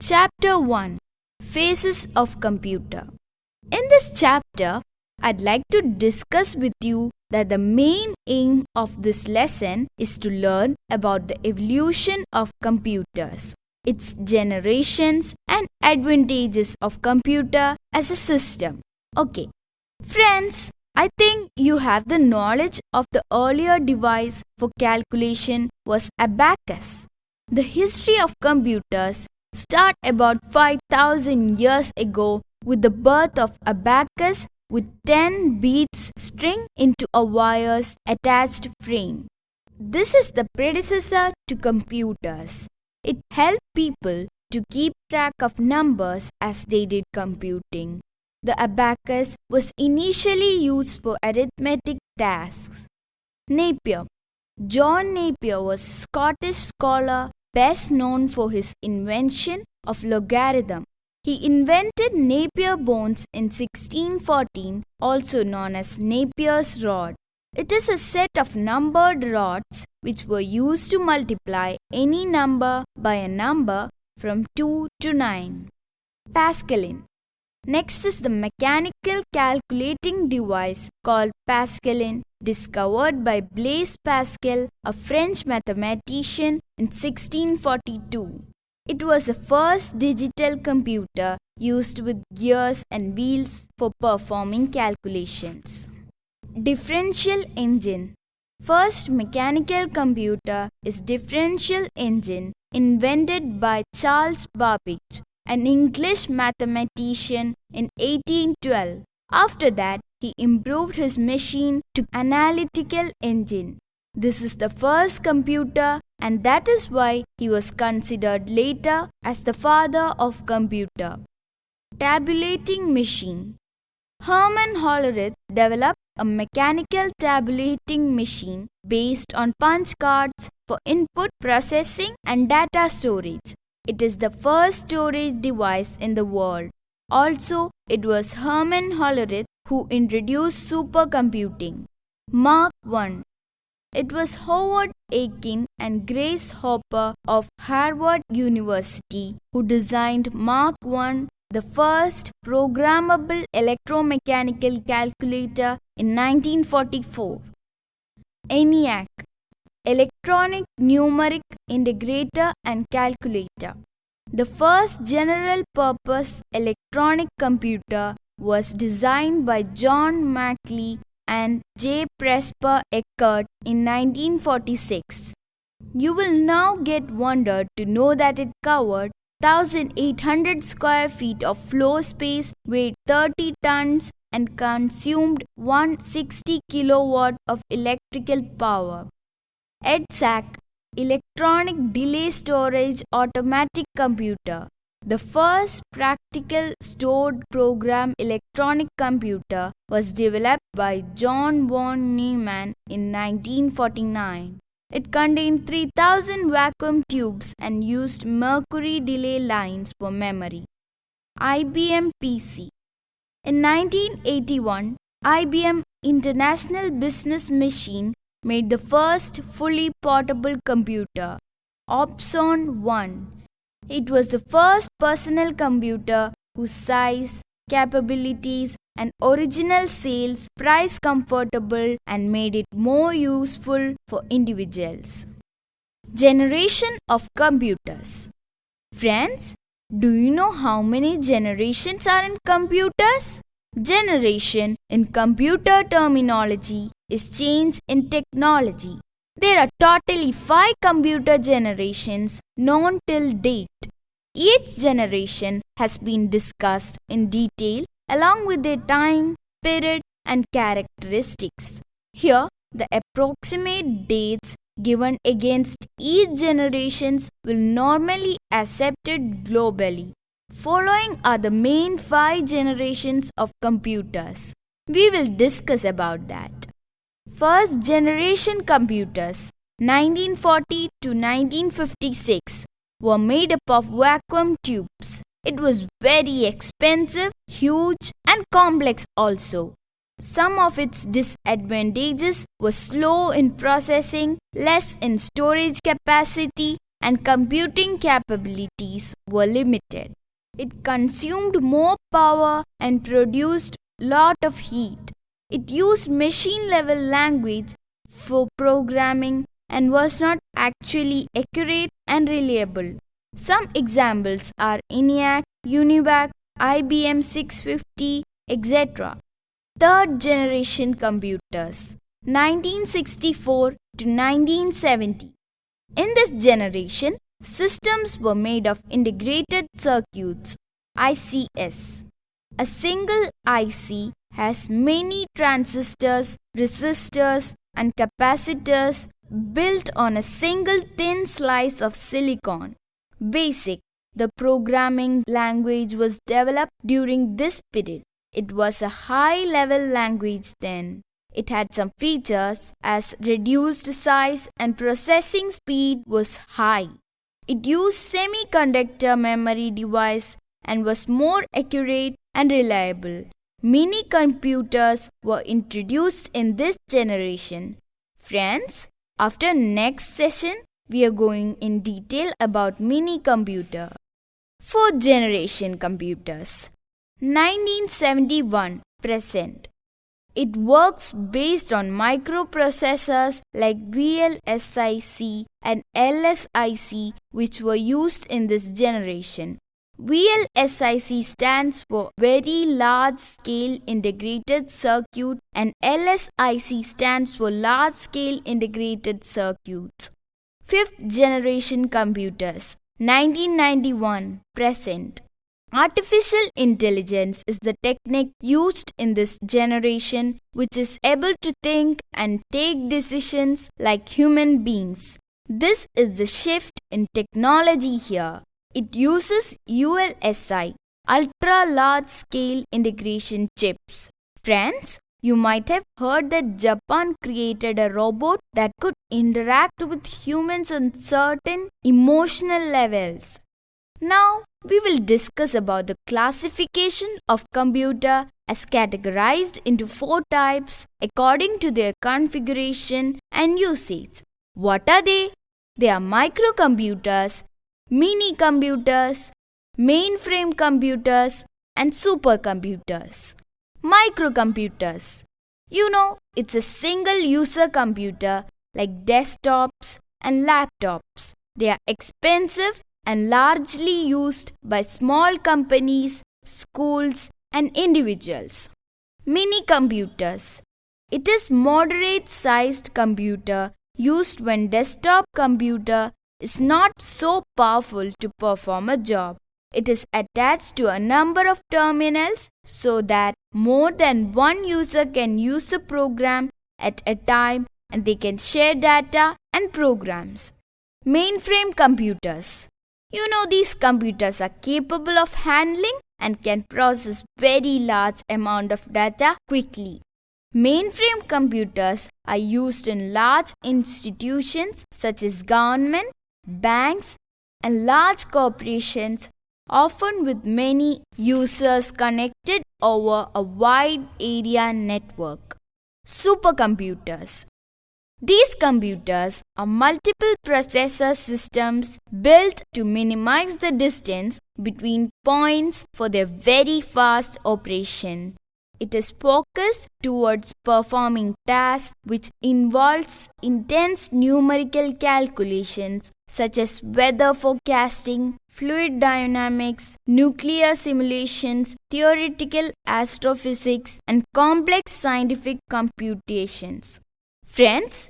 Chapter 1, Phases of Computer. In this chapter, I'd like to discuss with you that the main aim of this lesson is to learn about the evolution of computers, its generations and advantages of computer as a system. Okay, friends, I think you have the knowledge of the earlier device for calculation was abacus. The history of computers start about 5000 years ago with the birth of abacus with 10 beads string into a wires attached frame. This is the predecessor to computers. It helped people to keep track of numbers as they did computing. The abacus was initially used for arithmetic tasks. Napier. John Napier was a Scottish scholar best known for his invention of logarithm. He invented Napier bones in 1614, also known as Napier's rod. It is a set of numbered rods which were used to multiply any number by a number from 2 to 9. Pascaline. Next is the mechanical calculating device called Pascaline, discovered by Blaise Pascal, a French mathematician, in 1642. It was the first digital computer used with gears and wheels for performing calculations. Differential engine. First mechanical computer is differential engine invented by Charles Babbage, an English mathematician, in 1812. After that, he improved his machine to analytical engine. This is the first computer, and that is why he was considered later as the father of computer. Tabulating machine. Hermann Hollerith developed a mechanical tabulating machine based on punch cards for input processing and data storage. It is the first storage device in the world. Also, it was Hermann Hollerith who introduced supercomputing. Mark I. It was Howard Aiken and Grace Hopper of Harvard University who designed Mark I, the first programmable electromechanical calculator, in 1944. ENIAC. Electronic Numeric Integrator and Calculator. The first general-purpose electronic computer was designed by John Macleay and J. Presper Eckert in 1946. You will now get wondered to know that it covered 1,800 square feet of floor space, weighed 30 tons, and consumed 160 kilowatt of electrical power. EDSAC, Electronic Delay Storage Automatic Computer. The first practical stored program electronic computer was developed by John von Neumann in 1949. It contained 3,000 vacuum tubes and used mercury delay lines for memory. IBM PC. In 1981, IBM International Business Machine made the first fully portable computer, Opson 1. It was the first personal computer whose size, capabilities, and original sales price comfortable and made it more useful for individuals. Generation of computers. Friends, do you know how many generations are in computers? Generation in computer terminology is change in technology. There are totally 5 computer generations known till date. Each generation has been discussed in detail along with their time, period, and characteristics. Here, the approximate dates given against each generations will normally accepted globally. Following are the main 5 generations of computers. We will discuss about that. First generation computers, 1940 to 1956, were made up of vacuum tubes. It was very expensive, huge, and complex also. Some of its disadvantages were slow in processing, less in storage capacity, and computing capabilities were limited. It consumed more power and produced lot of heat. It used machine level language for programming and was not actually accurate and reliable. Some examples are ENIAC, UNIVAC, IBM 650, etc. Third generation computers, 1964 to 1970. In this generation, systems were made of integrated circuits, ICs. A single IC has many transistors, resistors, and capacitors built on a single thin slice of silicon. BASIC, the programming language, was developed during this period. It was a high-level language then. It had some features as reduced size and processing speed was high. It used semiconductor memory device and was more accurate and reliable. Mini computers were introduced in this generation. Friends, after next session, we are going in detail about mini computer. Fourth generation computers, 1971 present. It works based on microprocessors like VLSIC and LSIC, which were used in this generation. VLSIC stands for Very Large Scale Integrated Circuit and LSIC stands for Large Scale Integrated Circuits. Fifth generation computers, 1991 present. Artificial intelligence is the technique used in this generation, which is able to think and take decisions like human beings. This is the shift in technology here. It uses ULSI, Ultra Large Scale Integration chips. Friends, you might have heard that Japan created a robot that could interact with humans on certain emotional levels. Now, we will discuss about the classification of computer as categorized into 4 types according to their configuration and usage. What are they? They are microcomputers, mini computers, mainframe computers, and supercomputers. Microcomputers. It's a single user computer like desktops and laptops. They are expensive and largely used by small companies, schools, and individuals. Mini computers. It is moderate sized computer used when desktop computer is not so powerful to perform a job. It is attached to a number of terminals so that more than one user can use the program at a time and they can share data and programs. Mainframe computers. These computers are capable of handling and can process very large amount of data quickly. Mainframe computers are used in large institutions such as government, banks, and large corporations, often with many users connected over a wide area network. Supercomputers. These computers are multiple processor systems built to minimize the distance between points for their very fast operation. It is focused towards performing tasks which involves intense numerical calculations such as weather forecasting, fluid dynamics, nuclear simulations, theoretical astrophysics, and complex scientific computations. Friends,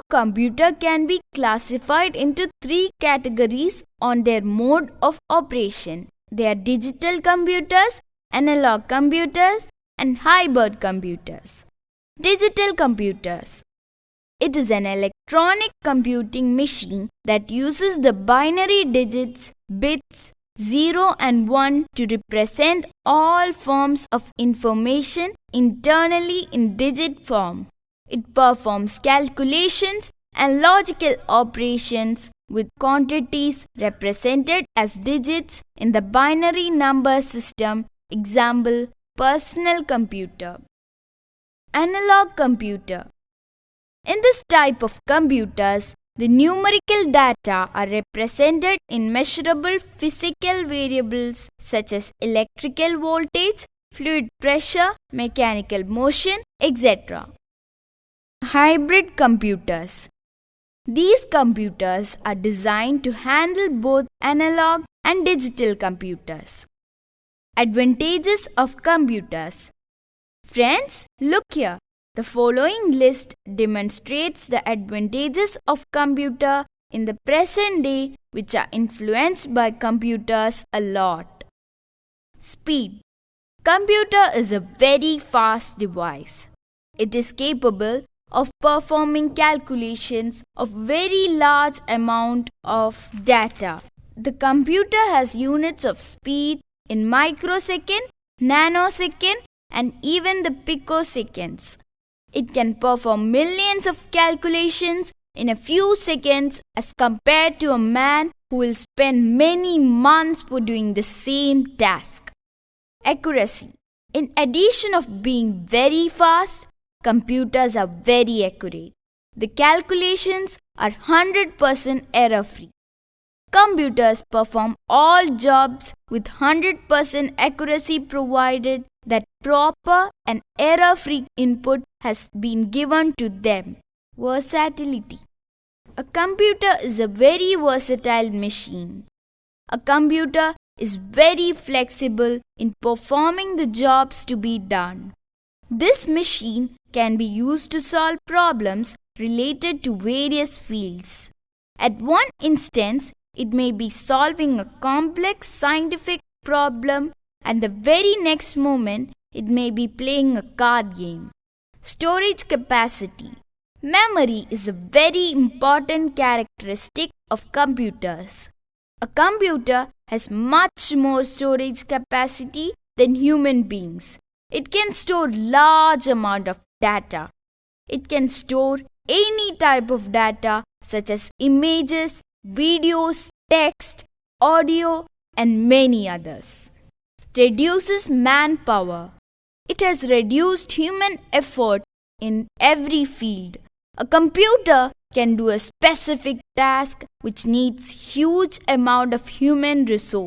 computer can be classified into 3 categories on their mode of operation. They are digital computers, analog computers, and hybrid computers. Digital computers. It is an electronic computing machine that uses the binary digits, bits, 0 and 1 to represent all forms of information internally in digit form. It performs calculations and logical operations with quantities represented as digits in the binary number system. Example, personal computer. Analog computer. In this type of computers, The numerical data are represented in measurable physical variables such as electrical voltage, fluid pressure, mechanical motion, etc. Hybrid computers. These computers are designed to handle both analog and digital computers. Advantages of computers. Friends, look here. The following list demonstrates the advantages of computer in the present day which are influenced by computers a lot. Speed. Computer is a very fast device. It is capable of performing calculations of very large amount of data. The computer has units of speed in microsecond, nanosecond, and even the picoseconds. It can perform millions of calculations in a few seconds as compared to a man who will spend many months for doing the same task. Accuracy. In addition of being very fast, computers are very accurate. The calculations are 100% error-free. Computers perform all jobs with 100% accuracy provided that proper and error-free input has been given to them. Versatility. A computer is a very versatile machine. A computer is very flexible in performing the jobs to be done. This machine can be used to solve problems related to various fields. At one instance, it may be solving a complex scientific problem, and the very next moment, it may be playing a card game. Storage capacity. Memory is a very important characteristic of computers. A computer has much more storage capacity than human beings. It can store large amount of data. It can store any type of data such as images, videos, text, audio, and many others. Reduces manpower. It has reduced human effort in every field. A computer can do a specific task which needs huge amount of human resource.